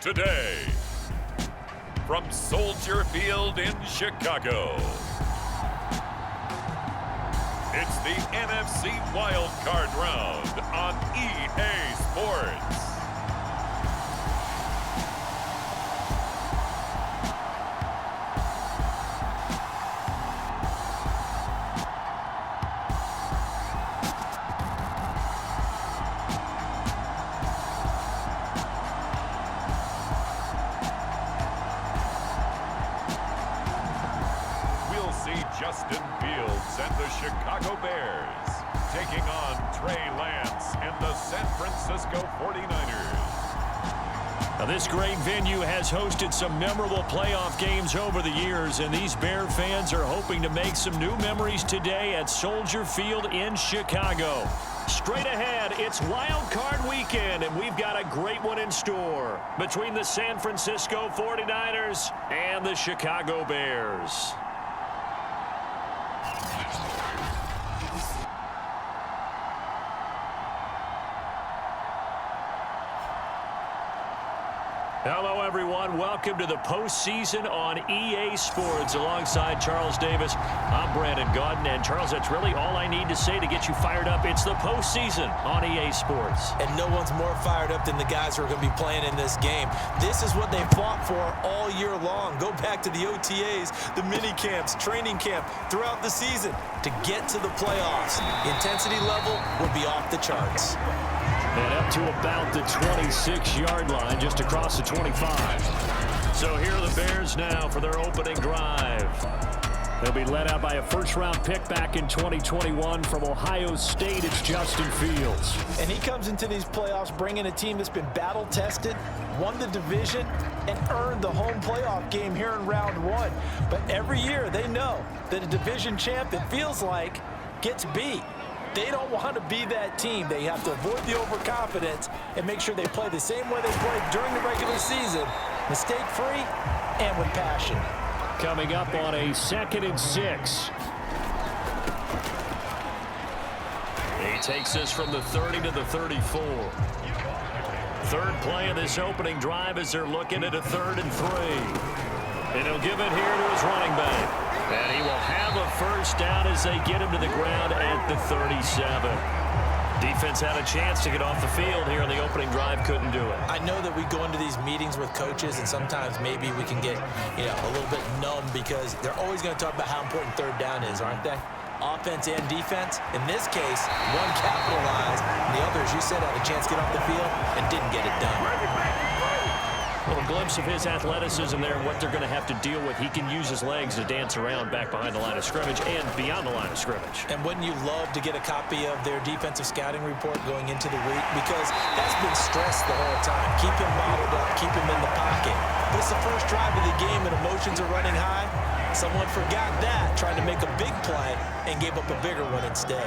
today. From Soldier Field in Chicago, it's the NFC Wild Card Round on EA Sports. Justin Fields and the Chicago Bears taking on Trey Lance and the San Francisco 49ers. Now, this great venue has hosted some memorable playoff games over the years, and these Bear fans are hoping to make some new memories today at Soldier Field in Chicago. Straight ahead, it's Wild Card Weekend, and we've got a great one in store between the San Francisco 49ers and the Chicago Bears. Hello, everyone. Welcome to the postseason on EA Sports. Alongside Charles Davis, I'm Brandon Gaudin. And, Charles, that's really all I need to say to get you fired up. It's the postseason on EA Sports. And no one's more fired up than the guys who are going to be playing in this game. This is what they fought for all year long. Go back to the OTAs, the mini camps, training camp, throughout the season to get to the playoffs. The intensity level will be off the charts. And up to about the 26-yard line, just across the 25. So here are the Bears now for their opening drive. They'll be led out by a first-round pick back in 2021 from Ohio State. It's Justin Fields. And he comes into these playoffs bringing a team that's been battle-tested, won the division, and earned the home playoff game here in round one. But every year they know that a division champ, it feels like, gets beat. They don't want to be that team. They have to avoid the overconfidence and make sure they play the same way they played during the regular season, mistake-free and with passion. Coming up on a 2nd and 6. He takes us from the 30 to the 34. Third play of this opening drive as they're looking at a 3rd and 3. And he'll give it here to his running back. And he will have a first down as they get him to the ground at the 37. Defense had a chance to get off the field here in the opening drive, couldn't do it. I know that we go into these meetings with coaches, and sometimes maybe we can get, a little bit numb because they're always going to talk about how important third down is, aren't they? Offense and defense. In this case, one capitalized, and the other, as you said, had a chance to get off the field and didn't get it done. A little glimpse of his athleticism there and what they're going to have to deal with. He can use his legs to dance around back behind the line of scrimmage and beyond the line of scrimmage. And wouldn't you love to get a copy of their defensive scouting report going into the week? Because that's been stressed the whole time. Keep him bottled up. Keep him in the pocket. This is the first drive of the game and emotions are running high. Someone forgot that, trying to make a big play and gave up a bigger one instead.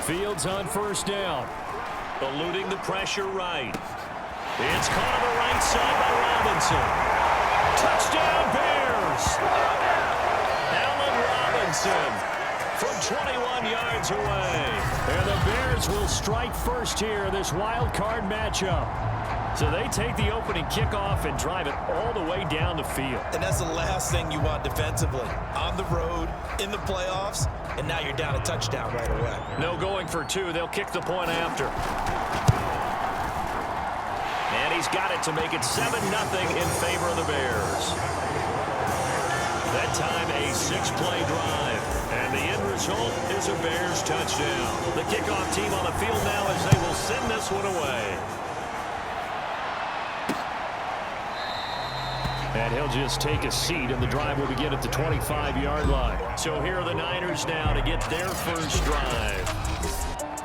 Fields on first down. Eluding the pressure right. It's caught on the right side by Robinson. Touchdown, Bears! Allen Robinson from 21 yards away. And the Bears will strike first here in this wild card matchup. So they take the opening kickoff and drive it all the way down the field. And that's the last thing you want defensively. On the road, in the playoffs, and now you're down a touchdown right away. No going for two. They'll kick the point after. And he's got it to make it 7-0 in favor of the Bears. That time a 6-play drive. And the end result is a Bears touchdown. The kickoff team on the field now as they will send this one away. And he'll just take a seat, and the drive will begin at the 25-yard line. So here are the Niners now to get their first drive.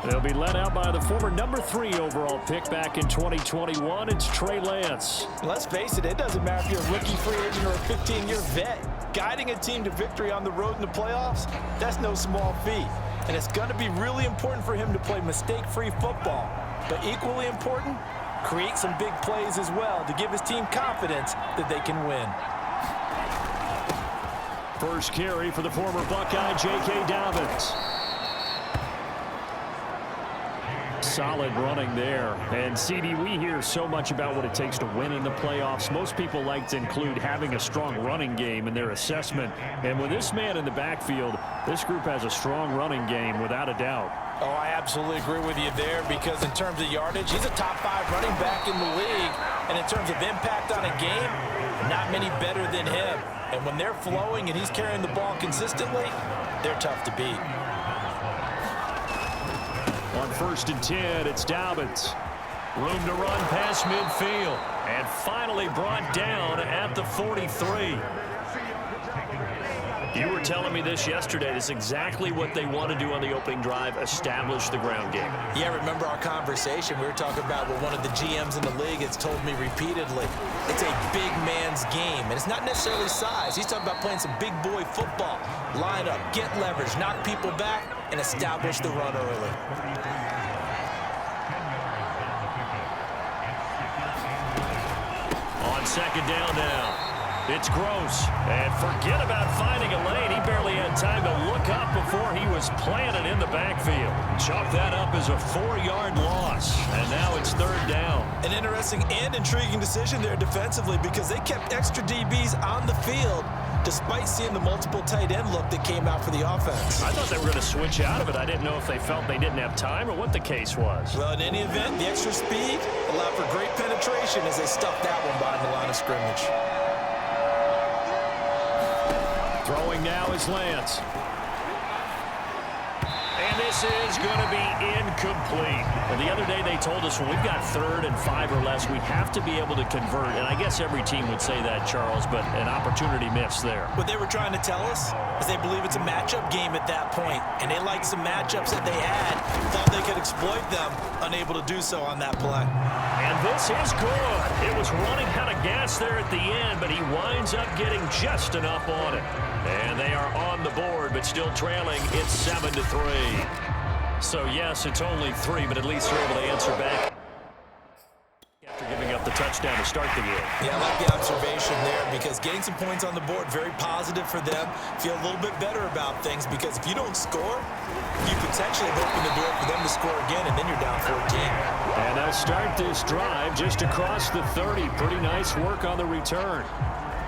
They'll be led out by the former number 3 overall pick back in 2021. It's Trey Lance. Let's face it, it doesn't matter if you're a rookie free agent or a 15-year vet. Guiding a team to victory on the road in the playoffs, that's no small feat. And it's going to be really important for him to play mistake-free football. But equally important, create some big plays as well to give his team confidence that they can win. First carry for the former Buckeye, J.K. Dobbins. solid running there. And, CD, we hear so much about what it takes to win in the playoffs. Most people like to include having a strong running game in their assessment. And with this man in the backfield, this group has a strong running game without a doubt. Oh, I absolutely agree with you there because in terms of yardage, he's a top 5 running back in the league. And in terms of impact on a game, not many better than him. And when they're flowing and he's carrying the ball consistently, they're tough to beat. On 1st and 10, it's Dobbins. Room to run past midfield. And finally brought down at the 43. You were telling me this yesterday. This is exactly what they want to do on the opening drive, establish the ground game. Yeah, remember our conversation? We were talking about what one of the GMs in the league has told me repeatedly. It's a big man's game, and it's not necessarily size. He's talking about playing some big boy football. Line up, get leverage, knock people back, and establish the run early. On 2nd down now. It's Gross. And forget about finding a lane. He barely had time to look up before he was planted in the backfield. Chalk that up as a 4-yard loss. And now it's 3rd down. An interesting and intriguing decision there defensively because they kept extra DBs on the field despite seeing the multiple tight end look that came out for the offense. I thought they were going to switch out of it. I didn't know if they felt they didn't have time or what the case was. Well, in any event, the extra speed allowed for great penetration as they stuffed that one behind the line of scrimmage. Throwing now is Lance. And this is going to be incomplete. And the other day they told us when we've got 3rd and 5 or less, we have to be able to convert. And I guess every team would say that, Charles, but an opportunity missed there. What they were trying to tell us is they believe it's a matchup game at that point. And they liked some matchups that they had, thought they could exploit them, unable to do so on that play. And this is good. It was running out of gas there at the end, but he winds up getting just enough on it. And they are on the board, but still trailing. It's 7-3. So, yes, it's only 3, but at least they're able to answer back after giving up the touchdown to start the game. Yeah, I like the observation there because getting some points on the board, very positive for them. Feel a little bit better about things because if you don't score, you potentially open the door for them to score again, and then you're down 14. And they'll start this drive just across the 30. Pretty nice work on the return.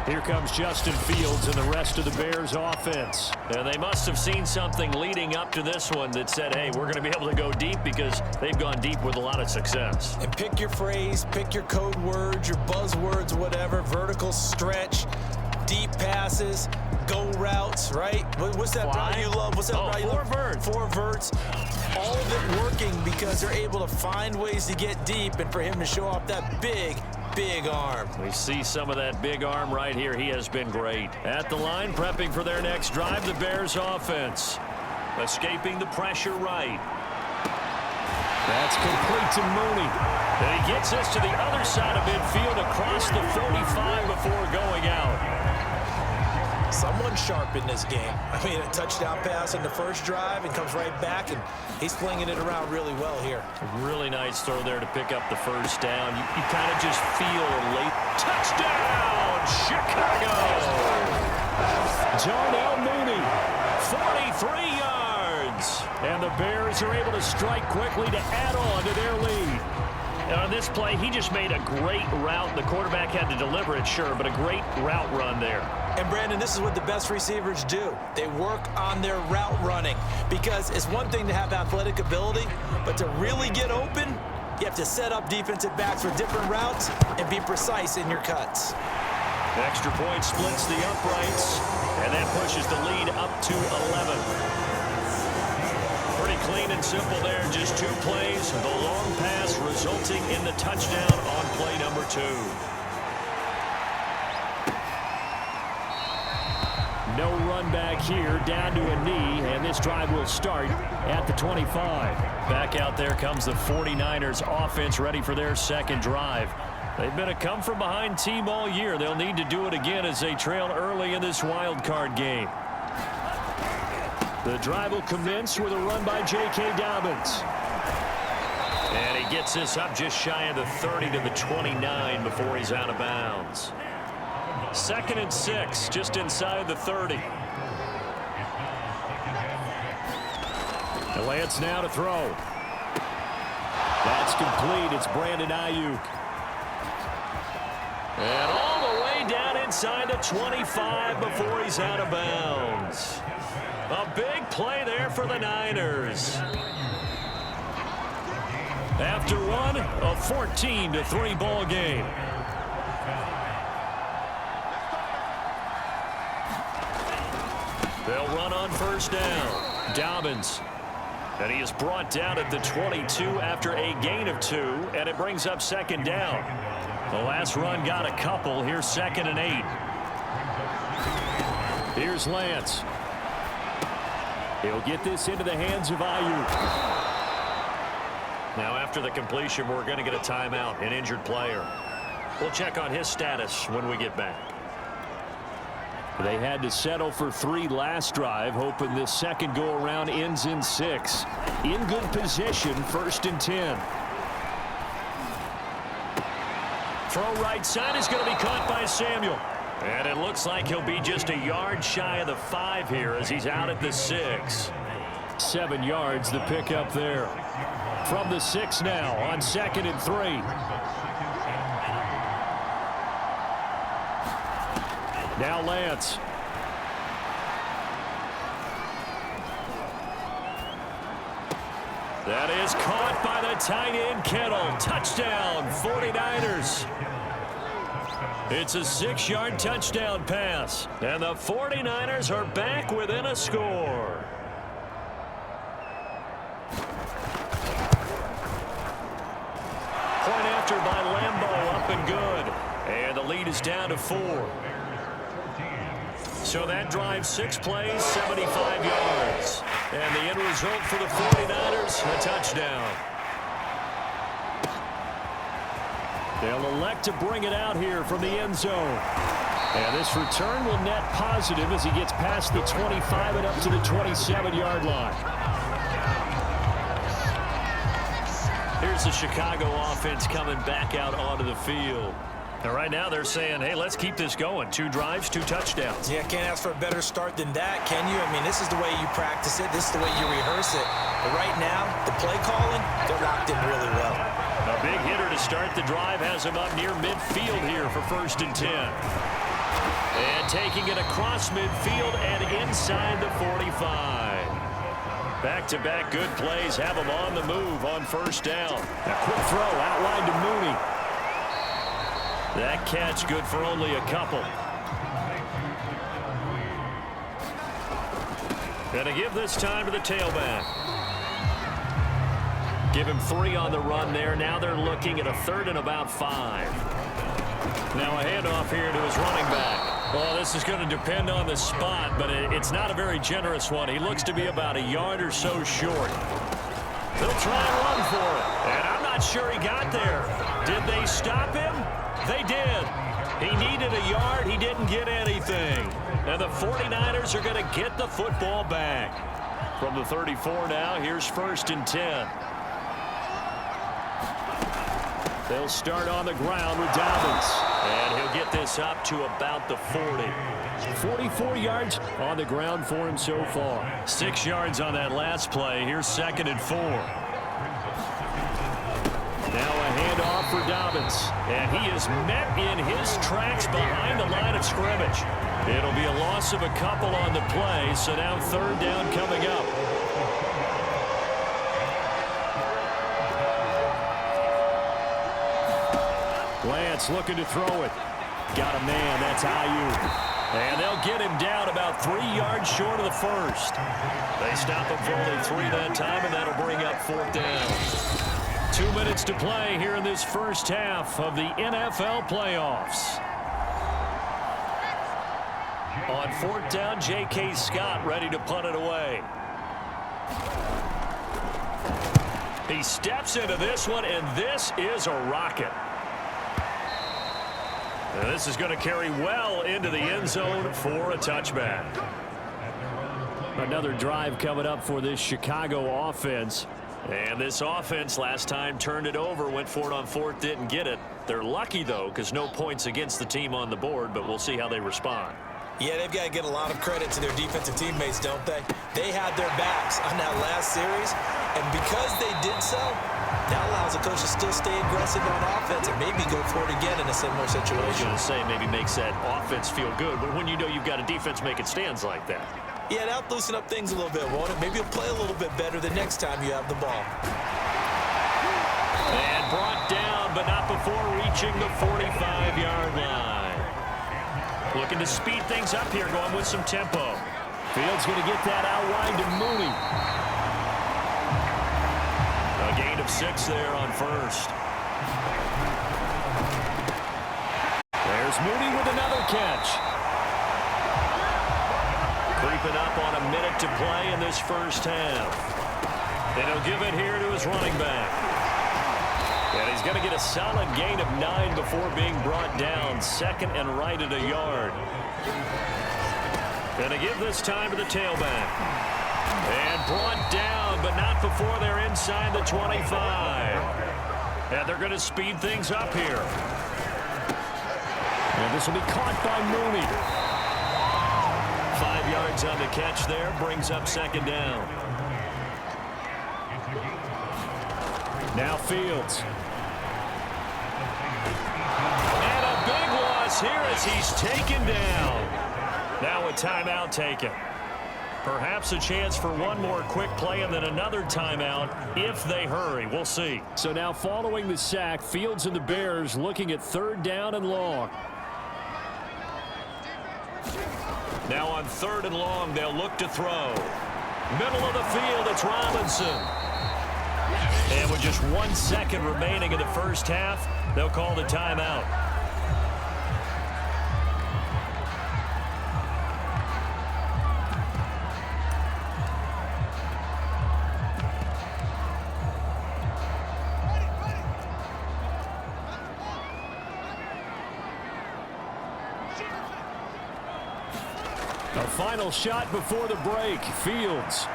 Here comes Justin Fields and the rest of the Bears offense. And they must have seen something leading up to this one that said, hey, we're going to be able to go deep because they've gone deep with a lot of success. And pick your phrase, pick your code words, your buzzwords, whatever, vertical stretch, deep passes, go routes, right? What's that route you love? What's that route you love? 4 verts. 4 verts. All of it working because they're able to find ways to get deep and for him to show off that big arm. We see some of that big arm right here. He has been great. At the line, prepping for their next drive, the Bears offense. Escaping the pressure right. That's complete to Mooney. And he gets us to the other side of midfield across the 45 before going out. Someone sharp in this game. I mean, a touchdown pass in the first drive and comes right back, and he's flinging it around really well here. A really nice throw there to pick up the first down. You kind of just feel a late touchdown, Chicago. Darnell Mooney, 43 yards. And the Bears are able to strike quickly to add on to their lead. And on this play, he just made a great route. The quarterback had to deliver it, sure, but a great route run there. And, Brandon, this is what the best receivers do. They work on their route running because it's one thing to have athletic ability, but to really get open, you have to set up defensive backs for different routes and be precise in your cuts. The extra point splits the uprights, and that pushes the lead up to 11. Pretty clean and simple there, just 2 plays. The long pass resulting in the touchdown on play number 2. No run back here, down to a knee, and this drive will start at the 25. Back out there comes the 49ers offense ready for their second drive. They've been a come-from-behind team all year. They'll need to do it again as they trail early in this wild card game. The drive will commence with a run by J.K. Dobbins. And he gets this up just shy of the 30 to the 29 before he's out of bounds. 2nd and 6, just inside the 30. And Lance now to throw. That's complete. It's Brandon Ayuk. And all the way down inside the 25 before he's out of bounds. A big play there for the Niners. After one, a 14-3 ball game. They'll run on first down. Dobbins. And he is brought down at the 22 after a gain of 2, and it brings up second down. The last run got a couple. Here's 2nd and 8. Here's Lance. He'll get this into the hands of Ayuk. Now after the completion, we're going to get a timeout, an injured player. We'll check on his status when we get back. They had to settle for 3 last drive, hoping this second go-around ends in 6. In good position, 1st and 10. Throw right side is going to be caught by Samuel. And it looks like he'll be just a yard shy of the 5 here as he's out at the 6. 7 yards, the pickup there. From the 6 now on 2nd and 3. Now Lance. That is caught by the tight end Kittle. Touchdown, 49ers. It's a 6-yard touchdown pass. And the 49ers are back within a score. Point after by Lambeau, up and good. And the lead is down to 4. So that drives 6 plays, 75 yards. And the end result for the 49ers, a touchdown. They'll elect to bring it out here from the end zone. And this return will net positive as he gets past the 25 and up to the 27-yard line. Here's the Chicago offense coming back out onto the field. And right now they're saying, hey, let's keep this going. 2 drives, 2 touchdowns. Yeah, can't ask for a better start than that, can you? I mean, this is the way you practice it. This is the way you rehearse it. But right now, the play calling, they're locked in really well. A big hitter to start the drive has him up near midfield here for 1st and 10. And taking it across midfield and inside the 45. Back-to-back good plays have him on the move on 1st down. A quick throw outlined to Mooney. That catch good for only a couple. Gonna give this time to the tailback. Give him 3 on the run there. Now they're looking at a 3rd and about 5. Now a handoff here to his running back. Well, this is going to depend on the spot, but it's not a very generous one. He looks to be about a yard or so short. They'll try and run for it. And I'm not sure he got there. Did they stop him? They did. He needed a yard. He didn't get anything. And the 49ers are going to get the football back. From the 34 now, here's 1st and 10. They'll start on the ground with Dobbins. And he'll get this up to about the 40. 44 yards on the ground for him so far. 6 yards on that last play. Here's 2nd and 4. Now a handoff for Dobbins. And he is met in his tracks behind the line of scrimmage. It'll be a loss of a couple on the play. So now 3rd down coming up. Lance looking to throw it. Got a man. That's Ayuk. And they'll get him down about 3 yards short of the 1st. They stop him for only 3 that time, and that'll bring up 4th down. 2 minutes to play here in this first half of the NFL playoffs. On 4th down, J.K. Scott ready to punt it away. He steps into this one, and this is a rocket. And this is going to carry well into the end zone for a touchback. Another drive coming up for this Chicago offense. And this offense last time turned it over, went for it on 4th, didn't get it. They're lucky, though, because no points against the team on the board, but we'll see how they respond. Yeah, they've got to get a lot of credit to their defensive teammates, don't they? They had their backs on that last series, and because they did so, that allows the coach to still stay aggressive on offense and maybe go for it again in a similar situation. I was going to say maybe makes that offense feel good, but when you know you've got a defense making stands like that. Yeah, that'll loosen up things a little bit, won't it? Maybe you'll play a little bit better the next time you have the ball. And brought down, but not before reaching the 45-yard line. Looking to speed things up here, going with some tempo. Fields going to get that out wide to Mooney. A gain of 6 there on first. There's Mooney with another catch. Creeping up on a minute to play in this first half. And he'll give it here to his running back. And he's going to get a solid gain of 9 before being brought down. Second and right at a yard. Going to give this time to the tailback. And brought down, but not before they're inside the 25. And they're going to speed things up here. And this will be caught by Mooney. 5 yards on the catch there. Brings up second down. Now Fields. And a big loss here as he's taken down. Now a timeout taken. Perhaps a chance for one more quick play and then another timeout if they hurry. We'll see. So now following the sack, Fields and the Bears looking at 3rd down and long. Now on 3rd and long, they'll look to throw. Middle of the field, it's Robinson. And with just 1 second remaining in the first half, they'll call the timeout. A final shot before the break. Fields.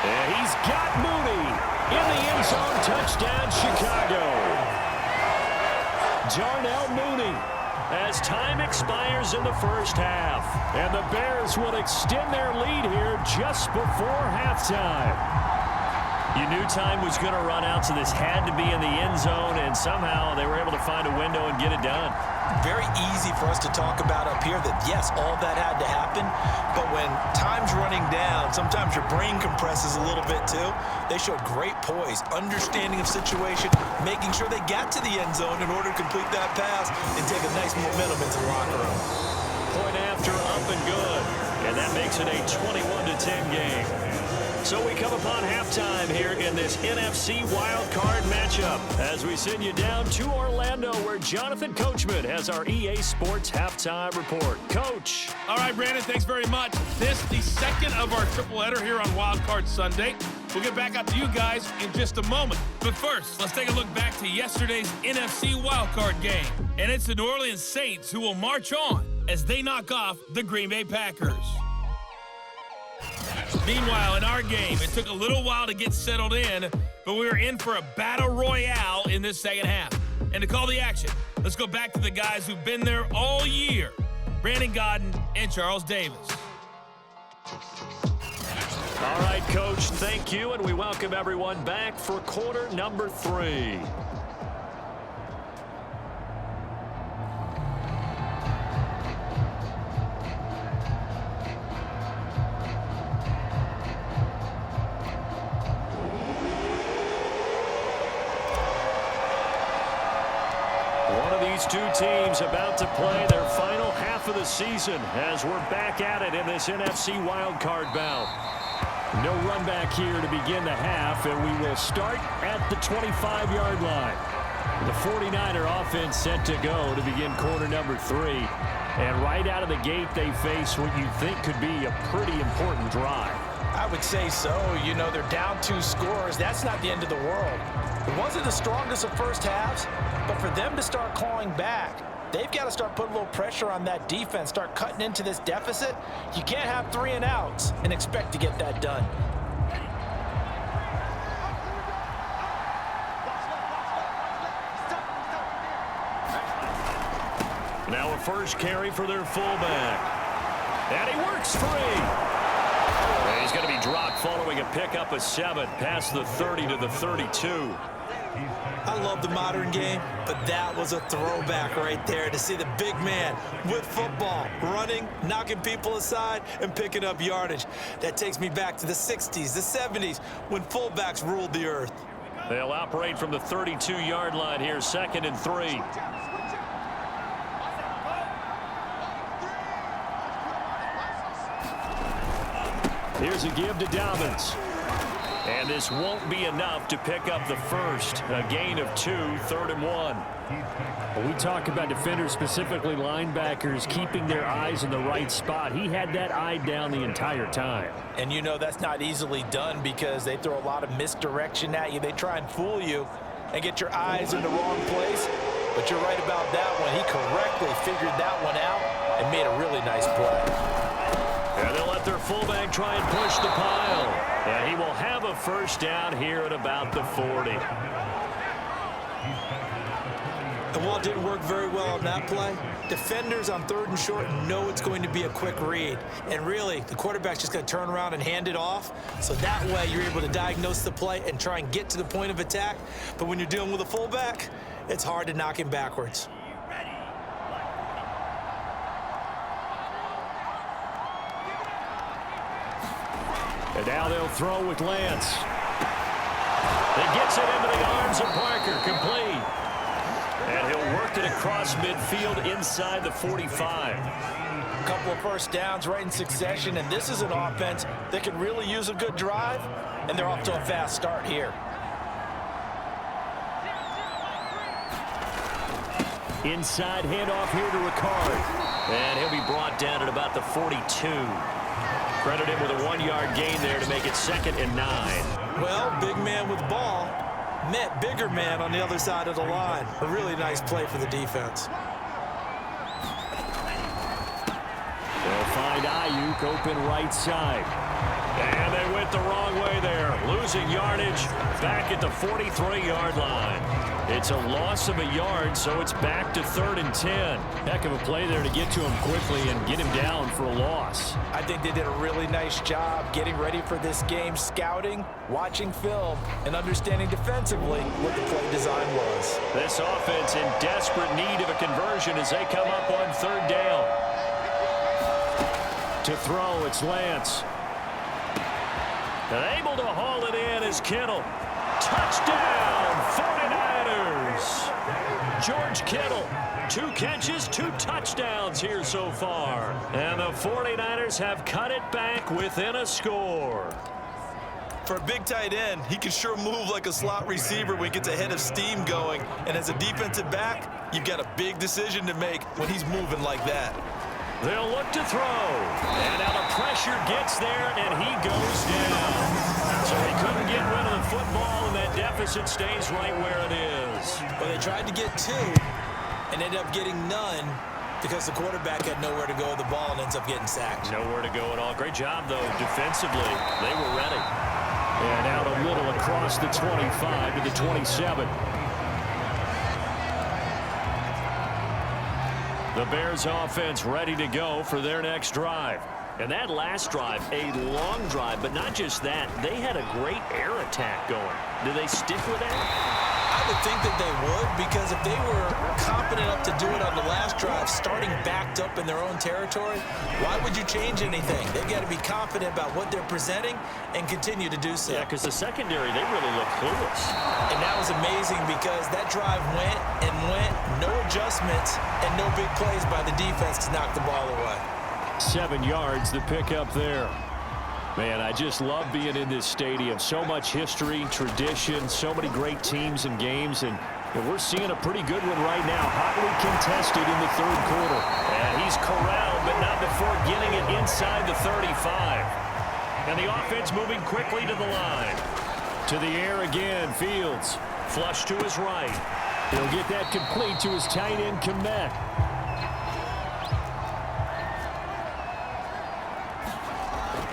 And he's got Mooney in the end zone. Touchdown, Chicago. Darnell Mooney as time expires in the first half. And the Bears will extend their lead here just before halftime. You knew time was going to run out, so this had to be in the end zone, and somehow they were able to find a window and get it done. Very easy for us to talk about up here that, yes, all that had to happen, but when time's running down, sometimes your brain compresses a little bit too. They showed great poise, understanding of situation, making sure they got to the end zone in order to complete that pass and take a nice momentum into the locker room. Point after, up and good, and that makes it a 21-10 game. So we come upon halftime here in this NFC wildcard matchup as we send you down to Orlando where Jonathan Coachman has our EA Sports halftime report. Coach. All right, Brandon, thanks very much. This the second of our triple-header here on Wildcard Sunday. We'll get back out to you guys in just a moment. But first, let's take a look back to yesterday's NFC wildcard game. And it's the New Orleans Saints who will march on as they knock off the Green Bay Packers. Meanwhile, in our game, it took a little while to get settled in, but we were in for a battle royale in this second half. And to call the action, let's go back to the guys who've been there all year, Brandon Godden and Charles Davis. All right, Coach, thank you, and we welcome everyone back for quarter number 3. These two teams about to play their final half of the season as we're back at it in this NFC wildcard bout. No run back here to begin the half, and we will start at the 25-yard line. The 49er offense set to go to begin quarter number 3. And right out of the gate, they face what you think could be a pretty important drive. I would say so. You know, they're down 2 scores. That's not the end of the world. It wasn't the strongest of first halves, but for them to start clawing back, they've got to start putting a little pressure on that defense, start cutting into this deficit. You can't have 3 and outs and expect to get that done. Now a first carry for their fullback. And he works free. He's going to be dropped following a pickup of 7 past the 30 to the 32. I love the modern game, but that was a throwback right there to see the big man with football, running, knocking people aside, and picking up yardage. That takes me back to the 60s, the 70s, when fullbacks ruled the earth. They'll operate from the 32-yard line here, 2nd and 3. Here's a give to Dobbins. And this won't be enough to pick up the first. A gain of 2, 3rd and 1. When we talk about defenders, specifically linebackers, keeping their eyes in the right spot, he had that eye down the entire time. And you know that's not easily done because they throw a lot of misdirection at you. They try and fool you and get your eyes in the wrong place. But you're right about that one. He correctly figured that one out and made a really nice play. And they'll let their fullback try and push the pile. And he will have a first down here at about the 40. And while it didn't work very well on that play, defenders on 3rd and short know it's going to be a quick read. And really, the quarterback's just going to turn around and hand it off. So that way, you're able to diagnose the play and try and get to the point of attack. But when you're dealing with a fullback, it's hard to knock him backwards. And now they'll throw with Lance. He gets it into the arms of Parker, complete. And he'll work it across midfield inside the 45. A couple of first downs right in succession, and this is an offense that could really use a good drive, and they're off to a fast start here. Inside handoff here to Ricard. And he'll be brought down at about the 42. Credit him with a 1-yard gain there to make it 2nd and 9. Well, big man with ball met bigger man on the other side of the line. A really nice play for the defense. They'll find Ayuk open right side. And they went the wrong way there. Losing yardage back at the 43-yard line. It's a loss of a yard, so it's back to 3rd and 10. Heck of a play there to get to him quickly and get him down for a loss. I think they did a really nice job getting ready for this game, scouting, watching film, and understanding defensively what the play design was. This offense in desperate need of a conversion as they come up on 3rd down. To throw, it's Lance. And able to haul it in is Kittle. Touchdown, 49ers. George Kittle, 2 catches, 2 touchdowns here so far. And the 49ers have cut it back within a score. For a big tight end, he can sure move like a slot receiver when he gets a head of steam going. And as a defensive back, you've got a big decision to make when he's moving like that. They'll look to throw. And now the pressure gets there, and he goes down. So he couldn't get rid of the football, and that deficit stays right where it is. Well, they tried to get 2 and ended up getting none because the quarterback had nowhere to go with the ball and ends up getting sacked. Nowhere to go at all. Great job, though, defensively. They were ready. And out a little across the 25 to the 27. The Bears offense ready to go for their next drive. And that last drive, a long drive, but not just that. They had a great air attack going. Do they stick with that? I would think that they would, because if they were confident enough to do it on the last drive, starting backed up in their own territory, why would you change anything? They've got to be confident about what they're presenting and continue to do so. Yeah, because the secondary, they really look clueless. And that was amazing because that drive went and went, no adjustments, and no big plays by the defense to knock the ball away. 7 yards to pick up there. Man, I just love being in this stadium. So much history, tradition, so many great teams and games, and we're seeing a pretty good one right now. Hotly contested in the 3rd quarter. And he's corralled, but not before getting it inside the 35. And the offense moving quickly to the line. To the air again, Fields. Flush to his right. He'll get that complete to his tight end, Kmet.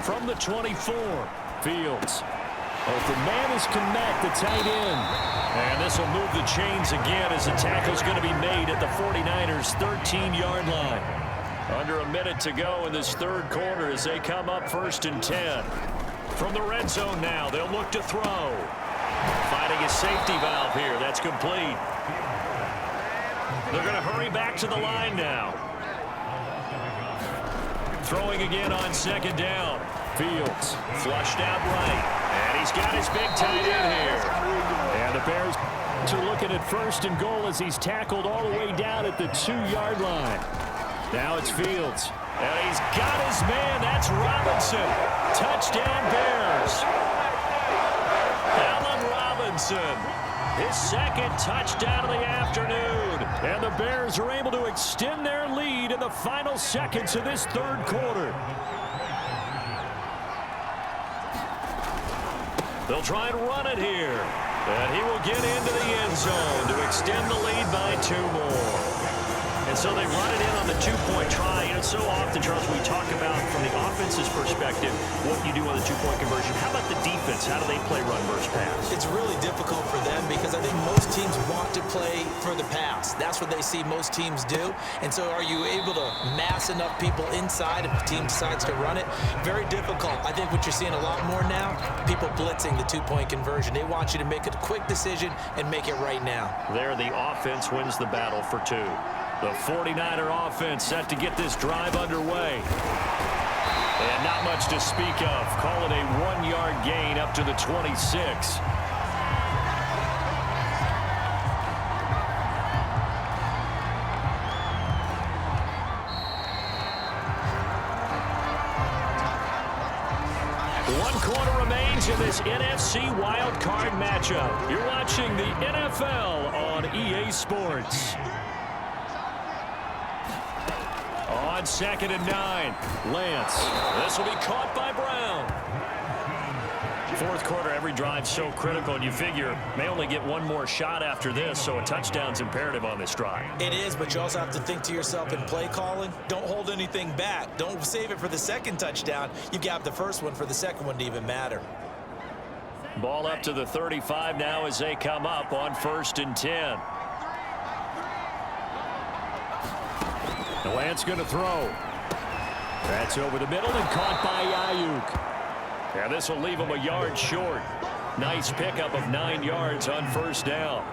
From the 24, Fields. Open man is Kmet, the tight end. And this will move the chains again as the tackle's going to be made at the 49ers' 13-yard line. Under a minute to go in this third quarter as they come up 1st and 10. From the red zone now, they'll look to throw. Finding a safety valve here. That's complete. They're going to hurry back to the line now. Throwing again on 2nd down. Fields Flushed out right. And he's got his big tight end here. and the Bears are looking at 1st and goal as he's tackled all the way down at the 2-yard line. Now it's Fields. And he's got his man. That's Robinson. Touchdown Bears. Allen Robinson. His 2nd touchdown of the afternoon. And the Bears are able to extend their lead in the final seconds of this third quarter. They'll try and run it here. And he will get into the end zone to extend the lead by 2 more. And so they run it in on the 2-point try. You know, so often, Charles, we talk about from the offense's perspective what you do on the 2-point conversion. How about the defense? How do they play run versus pass? It's really difficult for them because I think most teams want to play for the pass. That's what they see most teams do. And so are you able to mass enough people inside if the team decides to run it? Very difficult. I think what you're seeing a lot more now, people blitzing the 2-point conversion. They want you to make a quick decision and make it right now. There, the offense wins the battle for 2. The 49er offense set to get this drive underway. And not much to speak of. Call it a 1-yard gain up to the 26. One quarter remains in this NFC wildcard matchup. You're watching the NFL on EA Sports. On 2nd and 9, Lance. This will be caught by Brown. Fourth quarter, every drive so critical, and you figure may only get one more shot after this, so a touchdown's imperative on this drive. It is, but you also have to think to yourself in play calling, don't hold anything back. Don't save it for the 2nd touchdown. You've got the first one for the 2nd one to even matter. Ball up to the 35 now as they come up on 1st and 10. Lance going to throw. That's over the middle and caught by Ayuk. Yeah, this will leave him a yard short. Nice pickup of 9 yards on 1st down.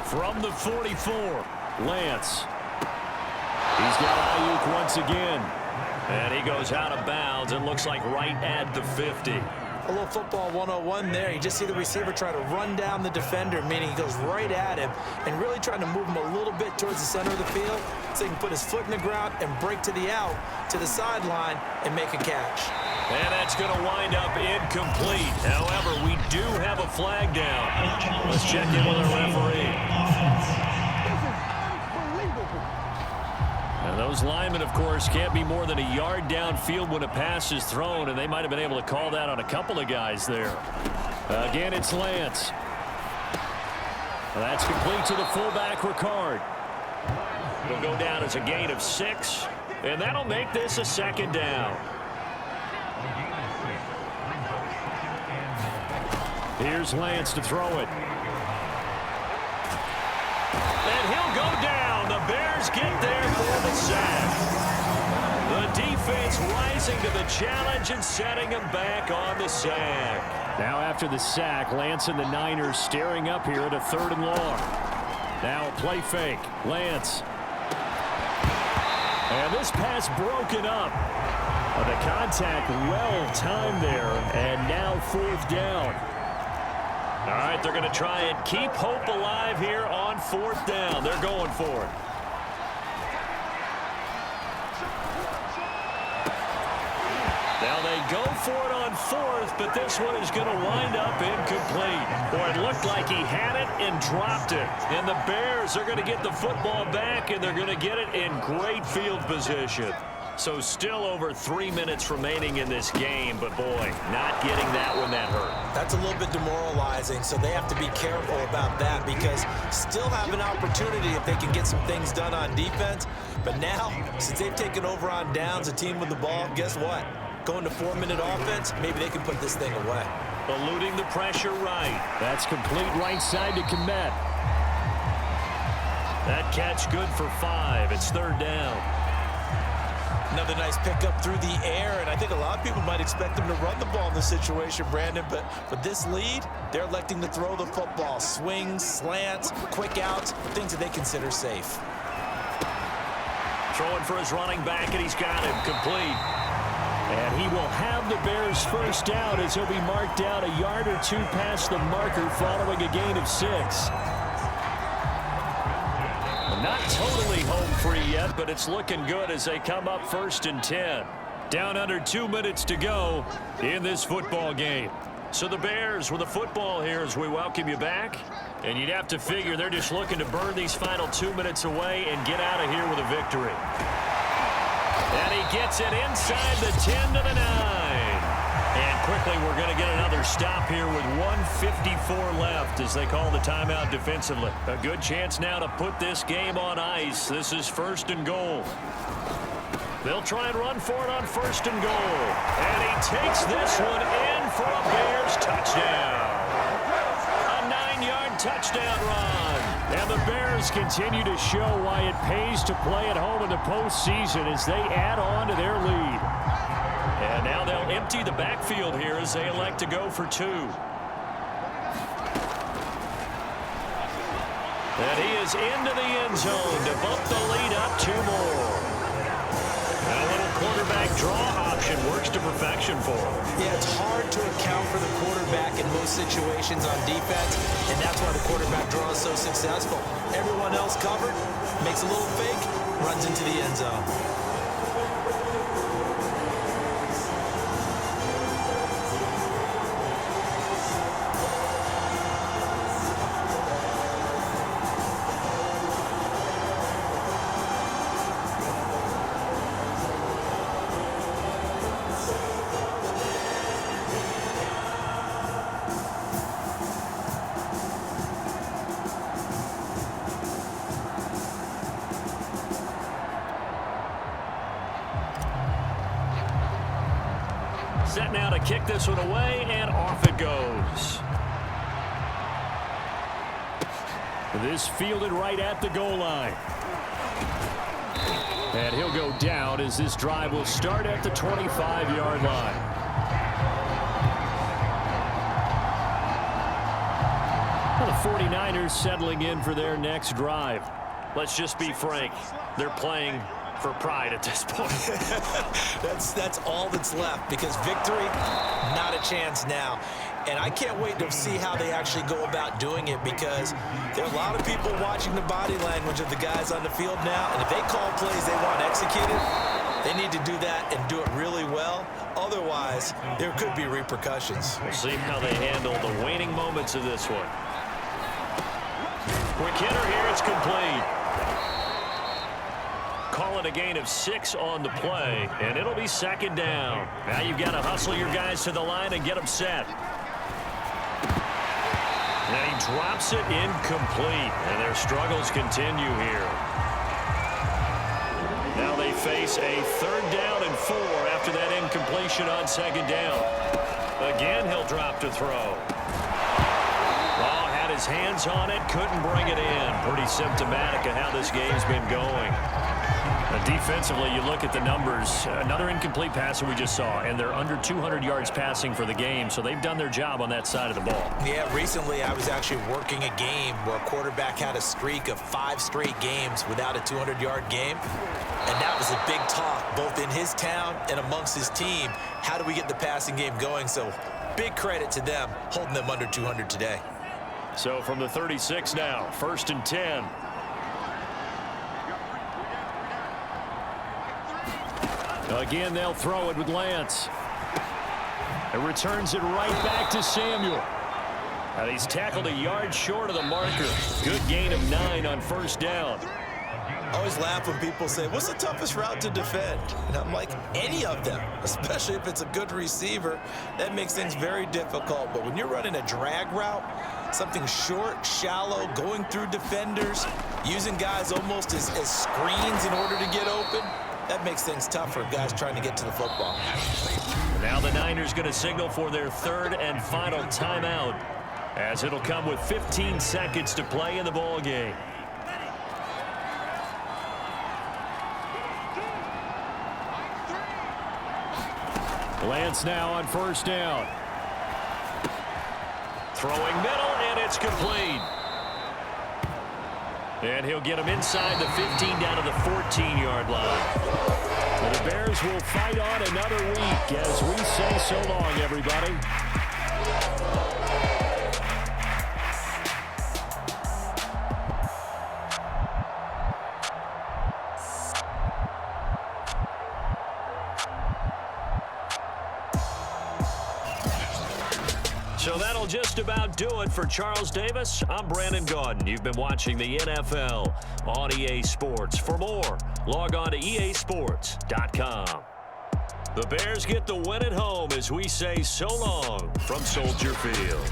From the 44, Lance. He's got Ayuk once again. And he goes out of bounds and looks like right at the 50. A little football 101 there. You just see the receiver try to run down the defender, meaning he goes right at him and really trying to move him a little bit towards the center of the field so he can put his foot in the ground and break to the out, to the sideline, and make a catch. And that's going to wind up incomplete. However, we do have a flag down. Let's check in with our referee. And those linemen, of course, can't be more than a yard downfield when a pass is thrown, and they might have been able to call that on a couple of guys there. Again, it's Lance. That's complete to the fullback, Ricard. It'll go down as a gain of 6, and that'll make this a 2nd down. Here's Lance to throw it. And he'll go down. The Bears get there for the sack. The defense rising to the challenge and setting him back on the sack. Now after the sack, Lance and the Niners staring up here at a 3rd and long. Now a play fake. Lance. And this pass broken up. The contact well timed there. And now 4th down. All right, they're going to try and keep hope alive here on 4th down. They're going for it. Now they go for it on 4th, but this one is going to wind up incomplete. Boy, it looked like he had it and dropped it. And the Bears are going to get the football back, and they're going to get it in great field position. So still over 3 minutes remaining in this game, but boy, not getting that one that hurt. That's a little bit demoralizing, so they have to be careful about that because still have an opportunity if they can get some things done on defense. But now, since they've taken over on downs, a team with the ball, guess what? Going to 4-minute offense, maybe they can put this thing away. Eluding the pressure right. That's complete right side to Komet. That catch good for 5. It's 3rd down. Another nice pickup through the air, and I think a lot of people might expect them to run the ball in this situation, Brandon, but with this lead, they're electing to throw the football. Swings, slants, quick outs, things that they consider safe. Throwing for his running back, and he's got him complete. And he will have the Bears first down as he'll be marked out a yard or 2 past the marker following a gain of 6. Not totally home free yet, but it's looking good as they come up 1st and 10. Down under 2 minutes to go in this football game. So the Bears with the football here as we welcome you back. And you'd have to figure they're just looking to burn these final 2 minutes away and get out of here with a victory. And he gets it inside the 10 to the 9. And quickly, we're going to get another stop here with 1:54 left as they call the timeout defensively. A good chance now to put this game on ice. This is 1st and goal. They'll try and run for it on 1st and goal. And he takes this one in for a Bears touchdown. A 9-yard touchdown run. And the Bears continue to show why it pays to play at home in the postseason as they add on to their lead. And now they'll empty the backfield here as they elect to go for 2. And he is into the end zone to bump the lead up 2 more. And a little quarterback draw option works to perfection for him. Yeah, it's hard to account for the quarterback in most situations on defense, and that's why the quarterback draw is so successful. Everyone else covered, makes a little fake, runs into the end zone. Set now to kick this one away, and off it goes. This fielded right at the goal line. And he'll go down as this drive will start at the 25-yard line. Well, the 49ers settling in for their next drive. Let's just be frank. They're playing for pride at this point. That's all that's left because victory, not a chance now. And I can't wait to see how they actually go about doing it because there are a lot of people watching the body language of the guys on the field now. And if they call plays they want executed, they need to do that and do it really well. Otherwise, there could be repercussions. We'll see how they handle the waning moments of this one. Quick hitter here, it's complete. Call it a gain of 6 on the play, and it'll be 2nd down. Now you've got to hustle your guys to the line and get them set. And he drops it incomplete, and their struggles continue here. Now they face a 3rd down and 4 after that incompletion on 2nd down. Again, he'll drop to throw. Oh, had his hands on it, couldn't bring it in. Pretty symptomatic of how this game's been going. Defensively, you look at the numbers. Another incomplete pass that we just saw, and they're under 200 yards passing for the game, so they've done their job on that side of the ball. Yeah, recently I was actually working a game where a quarterback had a streak of 5 straight games without a 200-yard game, and that was a big talk, both in his town and amongst his team. How do we get the passing game going? So big credit to them, holding them under 200 today. So from the 36 now, 1st and 10. Again, they'll throw it with Lance. It returns it right back to Samuel. And he's tackled a yard short of the marker. Good gain of 9 on 1st down. I always laugh when people say, what's the toughest route to defend? And I'm like, any of them, especially if it's a good receiver. That makes things very difficult. But when you're running a drag route, something short, shallow, going through defenders, using guys almost as screens in order to get open, that makes things tough for guys trying to get to the football. Now the Niners going to signal for their third and final timeout, as it'll come with 15 seconds to play in the ball game. Lance now on first down. Throwing middle, and it's complete. And he'll get him inside the 15 down to the 14-yard line. Well, the Bears will fight on another week as we say so long, everybody. So that'll just about do it for Charles Davis. I'm Brandon Gaudin. You've been watching the NFL on EA Sports. For more, log on to easports.com. The Bears get the win at home as we say so long from Soldier Field.